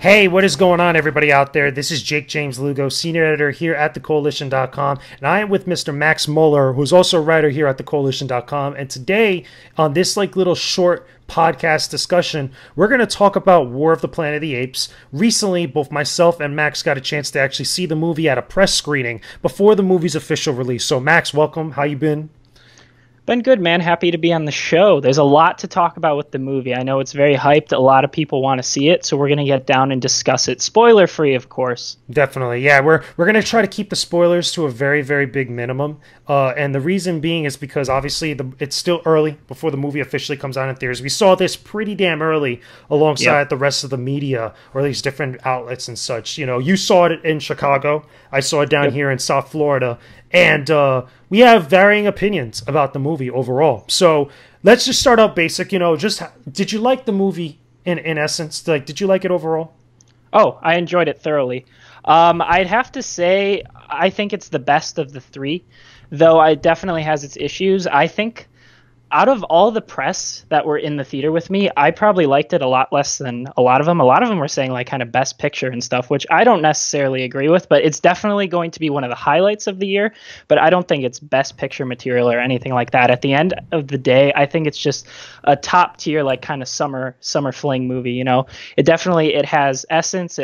Hey, what is going on, everybody out there? This is Jakejames Lugo, senior editor here at thecoalition.com, and I am with Mr. Max Moeller, who's also a writer here at thecoalition.com. And today, on this little short podcast discussion, we're going to talk about War of the Planet of the Apes. Recently, both myself and Max got a chance to actually see the movie at a press screening before the movie's official release. So, Max, welcome. How you been? Been good, man. Happy to be on the show. There's a lot to talk about with the movie. I know it's very hyped. A lot of people want to see it, so we're going to get down and discuss it. Spoiler free, of course. Definitely. Yeah, we're going to try to keep the spoilers to a very, very big minimum. And the reason being is because obviously it's still early before the movie officially comes out in theaters. We saw this pretty damn early alongside the rest of the media, or at least different outlets and such. You know, you saw it in Chicago. I saw it down here in South Florida. And we have varying opinions about the movie overall. So let's just start out basic. You know, just did you like the movie in essence? Like, did you like it overall? Oh, I enjoyed it thoroughly. I'd have to say I think it's the best of the three, though it definitely has its issues. I think out of all the press that were in the theater with me, I probably liked it a lot less than a lot of them. A lot of them were saying like kind of best picture and stuff, which I don't necessarily agree with, but it's definitely going to be one of the highlights of the year. But I don't think it's best picture material or anything like that. At the end of the day, I think it's just a top tier, like kind of summer fling movie. You know, it has essence.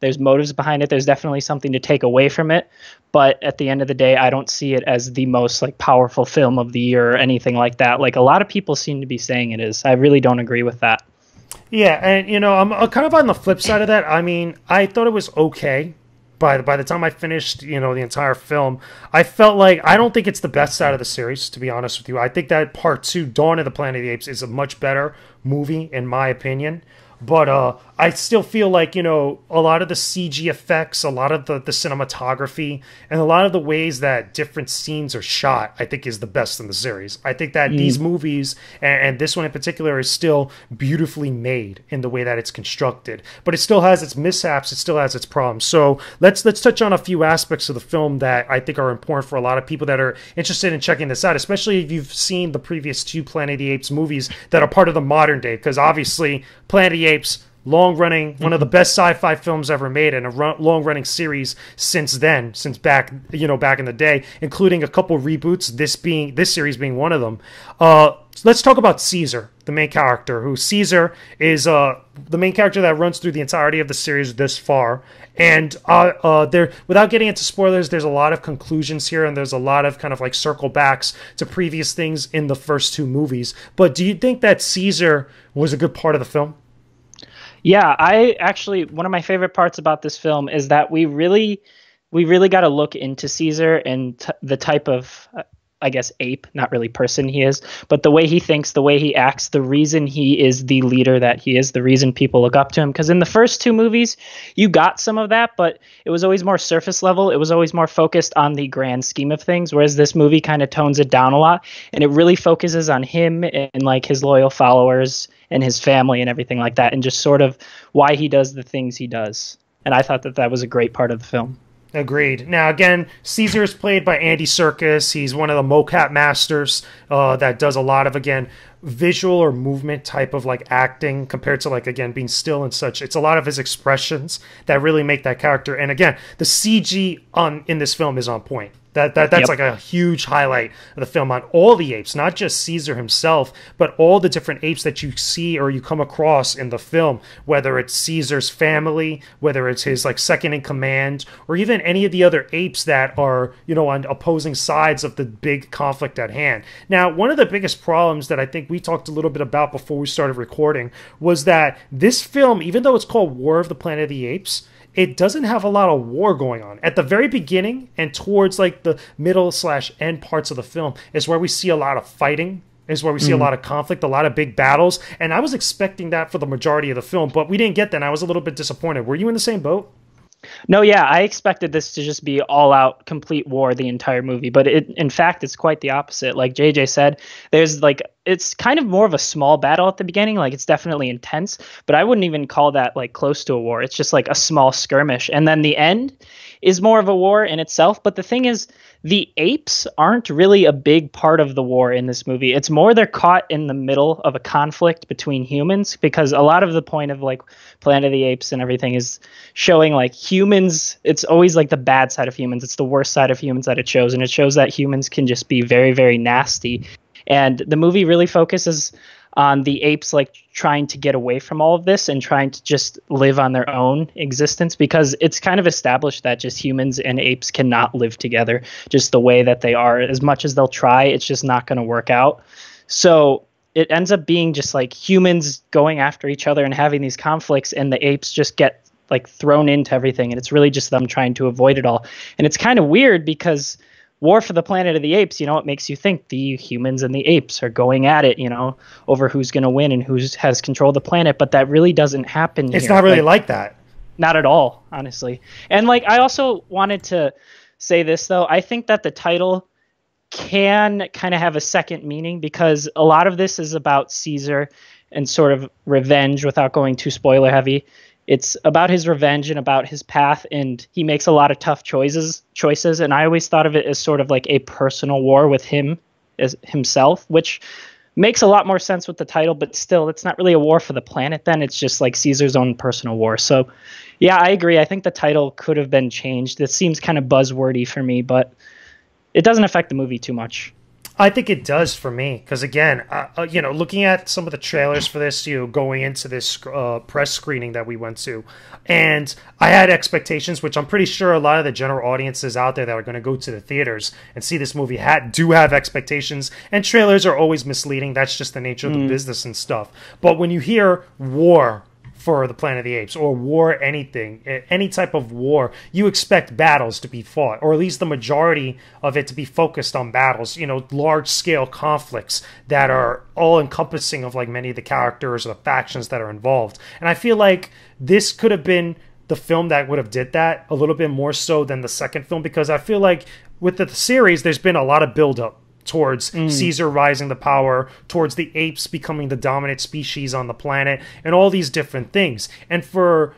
There's motives behind it. There's definitely something to take away from it. But at the end of the day, I don't see it as the most like powerful film of the year or anything like that. Like a lot of people seem to be saying it is. I really don't agree with that. Yeah, and you know, I'm kind of on the flip side of that. I mean, I thought it was okay. By the time I finished, you know, the entire film, I felt like I don't think it's the best out of the series, to be honest with you. I think that Part 2, Dawn of the Planet of the Apes, is a much better movie, in my opinion. But I still feel like, you know, a lot of the CG effects, a lot of the cinematography, and a lot of the ways that different scenes are shot, I think is the best in the series. I think that these movies, and this one in particular, is still beautifully made in the way that it's constructed. But it still has its mishaps, it still has its problems. So let's touch on a few aspects of the film that I think are important for a lot of people that are interested in checking this out, especially if you've seen the previous two Planet of the Apes movies that are part of the modern day, because obviously Planet of the Apes, long-running, one of the best sci-fi films ever made, and a long-running series since back in the day, including a couple reboots, this series being one of them. Let's talk about Caesar, the main character, who Caesar is the main character that runs through the entirety of the series this far. And without getting into spoilers, there's a lot of conclusions here, and there's a lot of kind of like circle backs to previous things in the first two movies. But do you think that Caesar was a good part of the film? Yeah, one of my favorite parts about this film is that we really got to look into Caesar and the type of, I guess, ape, not really person he is, but the way he thinks, the way he acts, the reason he is the leader that he is, the reason people look up to him. Because in the first two movies, you got some of that, but it was always more surface level. It was always more focused on the grand scheme of things, whereas this movie kind of tones it down a lot, and it really focuses on him and like his loyal followers and his family and everything like that, and just sort of why he does the things he does. And I thought that was a great part of the film. Agreed. Now, again, Caesar is played by Andy Serkis. He's one of the mocap masters that does a lot of, again, visual or movement type of like acting compared to like, again, being still and such. It's a lot of his expressions that really make that character. And again, the CG in this film is on point. That's like a huge highlight of the film on all the apes, not just Caesar himself, but all the different apes that you see or you come across in the film, whether it's Caesar's family, whether it's his like second in command, or even any of the other apes that are, you know, on opposing sides of the big conflict at hand. Now, one of the biggest problems that I think we talked a little bit about before we started recording was that this film, even though it's called War of the Planet of the Apes, it doesn't have a lot of war going on. At the very beginning and towards like the middle/end parts of the film is where we see a lot of fighting, is where we see a lot of conflict, a lot of big battles. And I was expecting that for the majority of the film, but we didn't get that, and I was a little bit disappointed. Were you in the same boat? No, yeah, I expected this to just be all-out, complete war the entire movie, but in fact, it's quite the opposite. Like JJ said, there's like it's kind of more of a small battle at the beginning. Like it's definitely intense, but I wouldn't even call that like close to a war. It's just like a small skirmish. And then the end is more of a war in itself. But the thing is, the apes aren't really a big part of the war in this movie. It's more they're caught in the middle of a conflict between humans, because a lot of the point of like Planet of the Apes and everything is showing like humans. It's always like the bad side of humans. It's the worst side of humans that it shows. And it shows that humans can just be very, very nasty. And the movie really focuses on the apes like trying to get away from all of this and trying to just live on their own existence, because it's kind of established that just humans and apes cannot live together just the way that they are. As much as they'll try, it's just not going to work out. So it ends up being just like humans going after each other and having these conflicts, and the apes just get like thrown into everything, and it's really just them trying to avoid it all. And it's kind of weird because War for the Planet of the Apes, you know, it makes you think the humans and the apes are going at it, you know, over who's going to win and who has control of the planet. But that really doesn't happen. It's not really like that. Not at all, honestly. And like, I also wanted to say this, though. I think that the title can kind of have a second meaning, because a lot of this is about Caesar and sort of revenge without going too spoiler heavy. It's about his revenge and about his path, and he makes a lot of tough choices. And I always thought of it as sort of like a personal war with him as himself, which makes a lot more sense with the title, but still, it's not really a war for the planet then. It's just like Caesar's own personal war. So yeah, I agree. I think the title could have been changed. It seems kind of buzzwordy for me, but it doesn't affect the movie too much. I think it does for me, because again, you know, looking at some of the trailers for this, you know, going into this press screening that we went to, and I had expectations, which I'm pretty sure a lot of the general audiences out there that are going to go to the theaters and see this movie do have expectations, and trailers are always misleading. That's just the nature of the business and stuff. But when you hear war for the Planet of the Apes, or war anything, any type of war, you expect battles to be fought, or at least the majority of it to be focused on battles, you know, large-scale conflicts that are all-encompassing of like many of the characters or the factions that are involved. And I feel like this could have been the film that would have did that a little bit more so than the second film, because I feel like with the series, there's been a lot of build-up towards Caesar rising to power, towards the apes becoming the dominant species on the planet, and all these different things. And for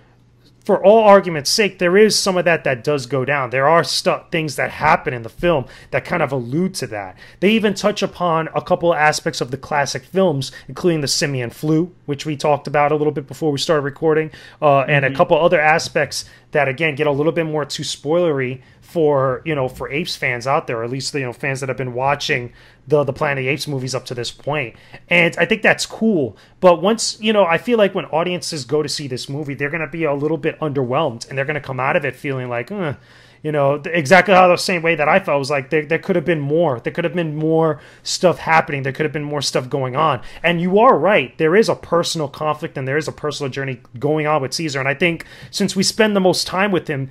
all argument's sake, there is some of that does go down. There are things that happen in the film that kind of allude to that. They even touch upon a couple aspects of the classic films, including the simian flu, which we talked about a little bit before we started recording, and a couple other aspects that, again, get a little bit more too spoilery for, you know, for Apes fans out there, or at least, you know, fans that have been watching the Planet of the Apes movies up to this point. And I think that's cool. But once, you know, I feel like when audiences go to see this movie, they're going to be a little bit underwhelmed, and they're going to come out of it feeling like, you know, exactly how the same way that I felt. Was like there could have been more. There could have been more stuff happening. There could have been more stuff going on. And you are right. There is a personal conflict, and there is a personal journey going on with Caesar. And I think since we spend the most time with him,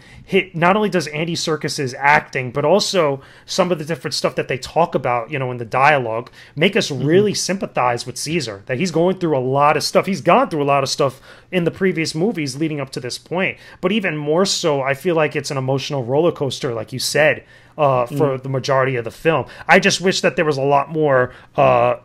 not only does Andy Serkis's acting, but also some of the different stuff that they talk about, you know, in the dialogue, make us really sympathize with Caesar. That he's going through a lot of stuff. He's gone through a lot of stuff in the previous movies leading up to this point. But even more so, I feel like it's an emotional roller coaster, like you said, for the majority of the film. I just wish that there was a lot more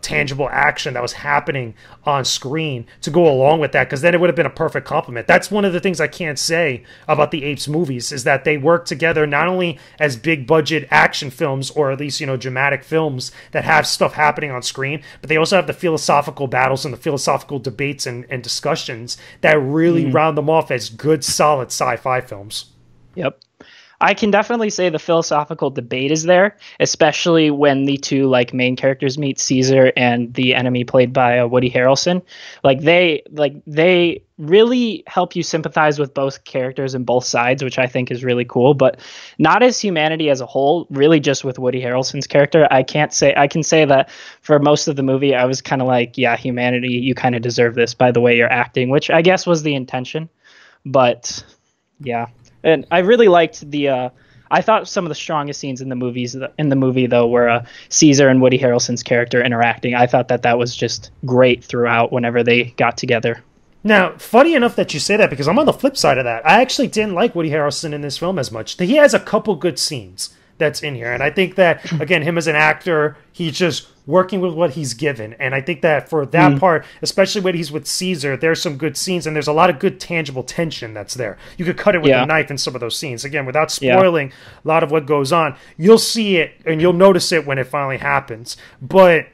tangible action that was happening on screen to go along with that, because then it would have been a perfect complement. That's one of the things I can't say about the Apes movies, is that they work together not only as big budget action films, or at least, you know, dramatic films that have stuff happening on screen, but they also have the philosophical battles and the philosophical debates and discussions that really round them off as good, solid sci-fi films. Yep. I can definitely say the philosophical debate is there, especially when the two like main characters meet, Caesar and the enemy played by Woody Harrelson. They really help you sympathize with both characters and both sides, which I think is really cool. But not as humanity as a whole, really just with Woody Harrelson's character. I can say that for most of the movie, I was kind of like, yeah, humanity, you kind of deserve this by the way you're acting, which I guess was the intention. But yeah. And I really liked I thought some of the strongest scenes in the movie though were Caesar and Woody Harrelson's character interacting. I thought that was just great throughout whenever they got together. Now, funny enough that you say that, because I'm on the flip side of that. I actually didn't like Woody Harrelson in this film as much. He has a couple good scenes, that's in here. And I think that, again, him as an actor, he's just working with what he's given. And I think that for that part, especially when he's with Caesar, there's some good scenes and there's a lot of good tangible tension that's there. You could cut it with a knife in some of those scenes. Again, without spoiling a lot of what goes on, you'll see it and you'll notice it when it finally happens. But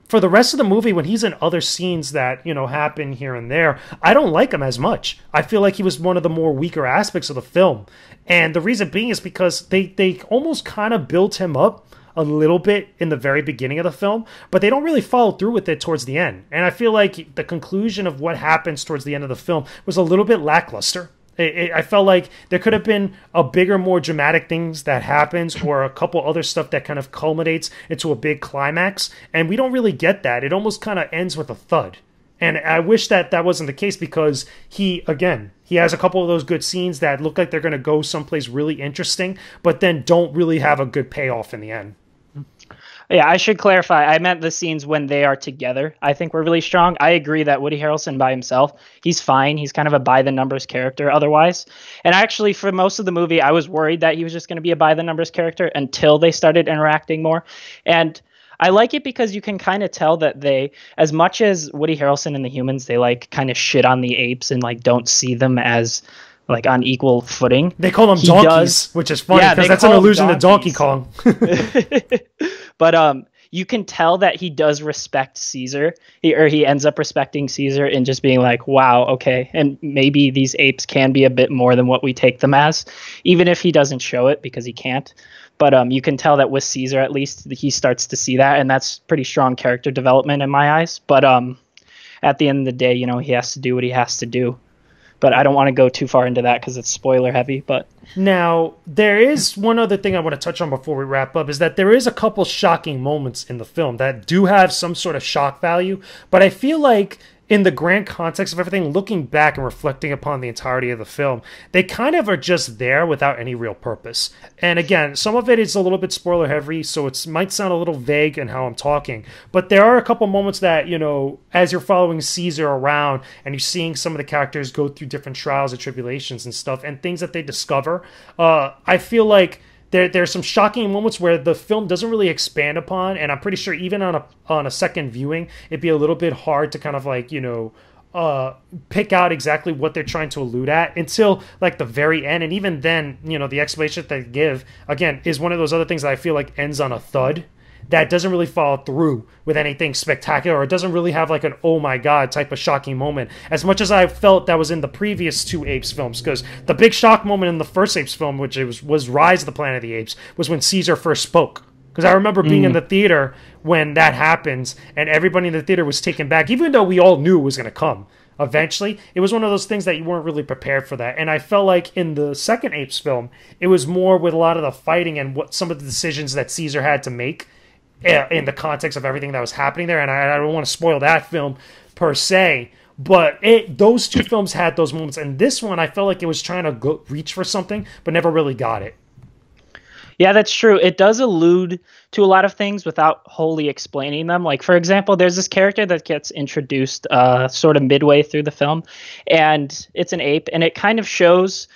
for the rest of the movie, when he's in other scenes that, you know, happen here and there, I don't like him as much. I feel like he was one of the more weaker aspects of the film. And the reason being is because they almost kind of built him up a little bit in the very beginning of the film, but they don't really follow through with it towards the end. And I feel like the conclusion of what happens towards the end of the film was a little bit lackluster. I felt like there could have been a bigger, more dramatic things that happens or a couple other stuff that kind of culminates into a big climax, and we don't really get that. It almost kind of ends with a thud. And I wish that that wasn't the case because he has a couple of those good scenes that look like they're going to go someplace really interesting, but then don't really have a good payoff in the end. Yeah, I should clarify. I meant the scenes when they are together. I think we're really strong. I agree that Woody Harrelson by himself, he's fine. He's kind of a by-the-numbers character otherwise. And actually, for most of the movie, I was worried that he was just going to be a by-the-numbers character until they started interacting more. And I like it because you can kind of tell that they, as much as Woody Harrelson and the humans, they like kind of shit on the apes and like don't see them as like on equal footing. They call them donkeys, which is funny because that's an allusion to Donkey Kong. But you can tell that he does respect Caesar, he ends up respecting Caesar and just being like, wow, okay, and maybe these apes can be a bit more than what we take them as, even if he doesn't show it because he can't. But you can tell that with Caesar, at least, he starts to see that, and that's pretty strong character development in my eyes. But at the end of the day, you know, he has to do what he has to do. But I don't want to go too far into that because it's spoiler heavy. But now, there is one other thing I want to touch on before we wrap up, is that there is a couple shocking moments in the film that do have some sort of shock value. But I feel like in the grand context of everything, looking back and reflecting upon the entirety of the film, they kind of are just there without any real purpose. And again, some of it is a little bit spoiler heavy, so it might sound a little vague in how I'm talking. But there are a couple moments that, you know, as you're following Caesar around and you're seeing some of the characters go through different trials and tribulations and stuff and things that they discover, I feel like there's some shocking moments where the film doesn't really expand upon, and I'm pretty sure even on a second viewing, it'd be a little bit hard to kind of like, you know, pick out exactly what they're trying to allude at until like the very end. And even then, you know, the explanation they give, again, is one of those other things that I feel like ends on a thud. That doesn't really follow through with anything spectacular, or it doesn't really have like an oh my god type of shocking moment, as much as I felt that was in the previous two Apes films. Because the big shock moment in the first Apes film, which was Rise of the Planet of the Apes, was when Caesar first spoke. Because I remember being in the theater when that happens, and everybody in the theater was taken back, even though we all knew it was going to come eventually. It was one of those things that you weren't really prepared for that. And I felt like in the second Apes film, it was more with a lot of the fighting and what some of the decisions that Caesar had to make in the context of everything that was happening there. And I don't want to spoil that film per se, but those two films had those moments. And this one, I felt like it was trying to reach for something, but never really got it. Yeah, that's true. It does allude to a lot of things without wholly explaining them. Like, for example, there's this character that gets introduced sort of midway through the film, and it's an ape, and it kind of shows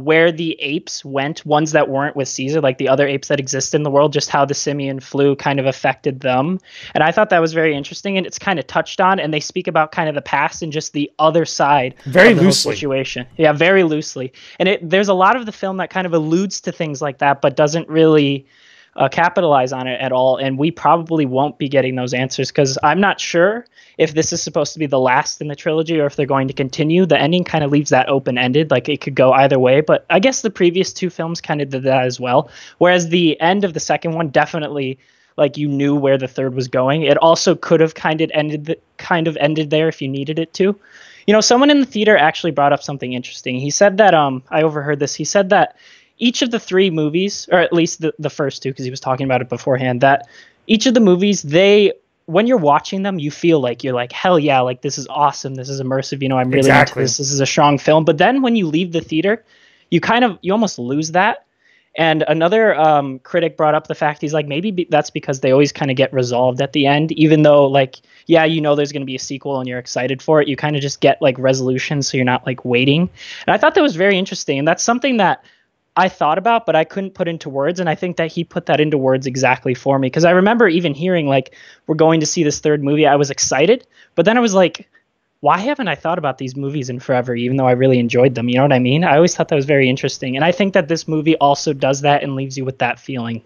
where the apes went, ones that weren't with Caesar, like the other apes that exist in the world, just how the simian flu kind of affected them. And I thought that was very interesting, and it's kind of touched on, and they speak about kind of the past and just the other side very of the loosely. Whole situation. Yeah, very loosely. And there's a lot of the film that kind of alludes to things like that, but doesn't really capitalize on it at all. And we probably won't be getting those answers because I'm not sure if this is supposed to be the last in the trilogy or if they're going to continue. The ending kind of leaves that open-ended, like it could go either way. But I guess the previous two films kind of did that as well. Whereas the end of the second one definitely, like, you knew where the third was going. It also could have kind of ended there if you needed it to. You know, someone in the theater actually brought up something interesting. He said that I overheard this. He said that each of the three movies, or at least the first two, because he was talking about it beforehand, that each of the movies, when you're watching them, you feel like you're like, hell yeah, like this is awesome, this is immersive, you know, I'm really into this is a strong film. But then when you leave the theater, you almost lose that. And another critic brought up the fact, he's like, maybe that's because they always kind of get resolved at the end, even though, like, yeah, you know there's going to be a sequel and you're excited for it. You kind of just get like resolution, so you're not like waiting. And I thought that was very interesting, and that's something that I thought about, but I couldn't put into words. And I think that he put that into words exactly for me. Because I remember even hearing, like, we're going to see this third movie. I was excited, but then I was like, why haven't I thought about these movies in forever, even though I really enjoyed them? You know what I mean? I always thought that was very interesting. And I think that this movie also does that and leaves you with that feeling.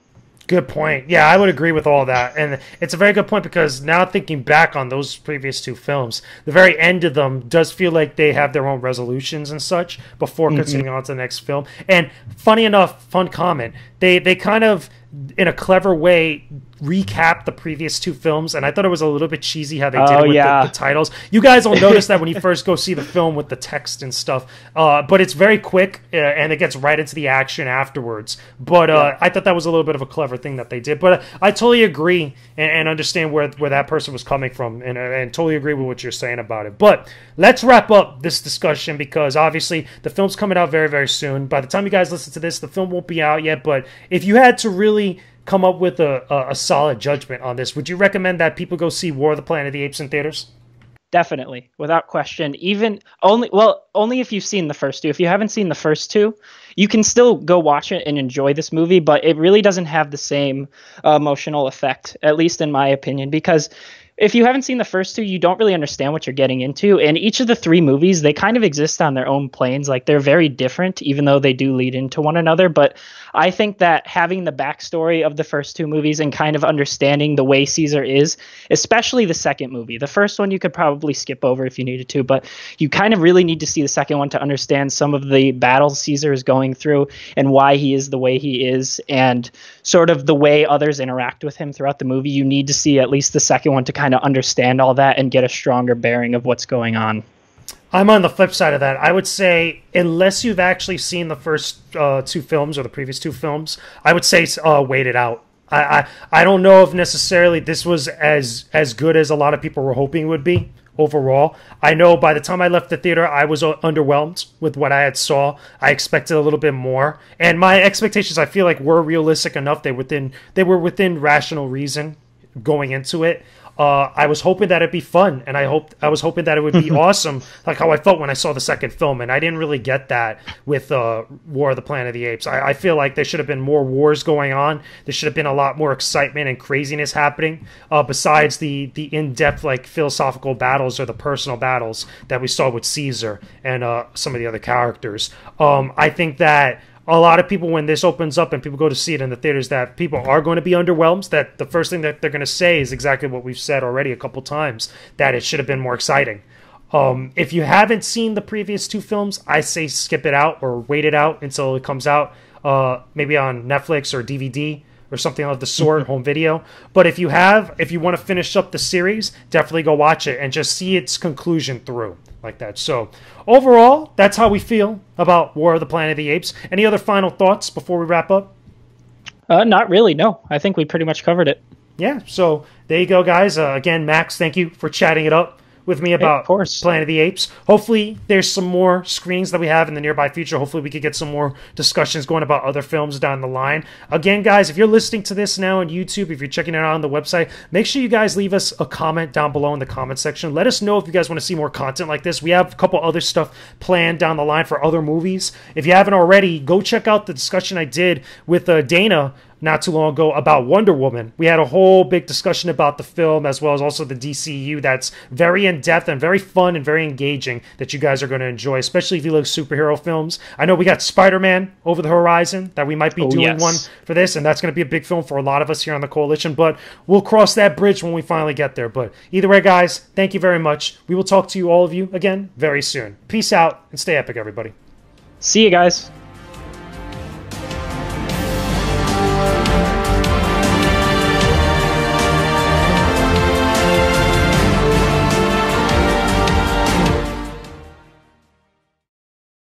Good point. Yeah, I would agree with all that. And it's a very good point because now thinking back on those previous two films, the very end of them does feel like they have their own resolutions and such before continuing on to the next film. And funny enough, fun comment, they kind of, in a clever way, recap the previous two films, and I thought it was a little bit cheesy how they did it with the titles. You guys will notice that when you first go see the film with the text and stuff, but it's very quick, and it gets right into the action afterwards. But I thought that was a little bit of a clever thing that they did. But I totally agree and understand where that person was coming from, and totally agree with what you're saying about it. But let's wrap up this discussion because obviously the film's coming out very, very soon. By the time you guys listen to this, the film won't be out yet, but if you had to really come up with a solid judgment on this, would you recommend that people go see War of the Planet of the Apes in theaters? Definitely, without question. Even only if you've seen the first two. If you haven't seen the first two, you can still go watch it and enjoy this movie, but it really doesn't have the same emotional effect, at least in my opinion, because if you haven't seen the first two, you don't really understand what you're getting into. And each of the three movies, they kind of exist on their own planes. Like, they're very different, even though they do lead into one another. But I think that having the backstory of the first two movies and kind of understanding the way Caesar is, especially the second movie. The first one you could probably skip over if you needed to, but you kind of really need to see the second one to understand some of the battles Caesar is going through and why he is the way he is and sort of the way others interact with him throughout the movie. You need to see at least the second one to kind of understand all that and get a stronger bearing of what's going on. I'm on the flip side of that. I would say, unless you've actually seen the first two films or the previous two films, I would say wait it out. I don't know if necessarily this was as good as a lot of people were hoping it would be overall. I know by the time I left the theater, I was underwhelmed with what I had saw. I expected a little bit more, and my expectations, I feel like, were realistic enough. They were within rational reason going into it. I was hoping that it'd be fun, and I was hoping that it would be awesome, like how I felt when I saw the second film, and I didn't really get that with War of the Planet of the Apes. I feel like there should have been more wars going on. There should have been a lot more excitement and craziness happening, besides the in-depth, like, philosophical battles or the personal battles that we saw with Caesar and some of the other characters. I think that a lot of people, when this opens up and people go to see it in the theaters, that people are going to be underwhelmed, that the first thing that they're going to say is exactly what we've said already a couple times, that it should have been more exciting. If you haven't seen the previous two films, I say skip it out or wait it out until it comes out, maybe on Netflix or DVD or something of the sort, home video. But if you want to finish up the series, definitely go watch it and just see its conclusion through like that. So overall, that's how we feel about War of the Planet of the Apes. Any other final thoughts before we wrap up? Not really, no. I think we pretty much covered it. Yeah, so there you go, guys. Again, Max, thank you for chatting it up with me about Planet of the Apes. Hopefully there's some more screenings that we have in the nearby future. Hopefully we could get some more discussions going about other films down the line. Again, guys, if you're listening to this now on YouTube, if you're checking it out on the website, make sure you guys leave us a comment down below in the comment section. Let us know if you guys want to see more content like this. We have a couple other stuff planned down the line for other movies. If you haven't already, go check out the discussion I did with Dana not too long ago about Wonder Woman. We had a whole big discussion about the film as well as also the DCU that's very in-depth and very fun and very engaging that you guys are going to enjoy, especially if you like superhero films. I know we got Spider-Man over the horizon that we might be doing one for this, and that's going to be a big film for a lot of us here on the Koalition, but we'll cross that bridge when we finally get there. But either way, guys, thank you very much. We will talk to you, all of you, again very soon. Peace out and stay epic, everybody. See you guys.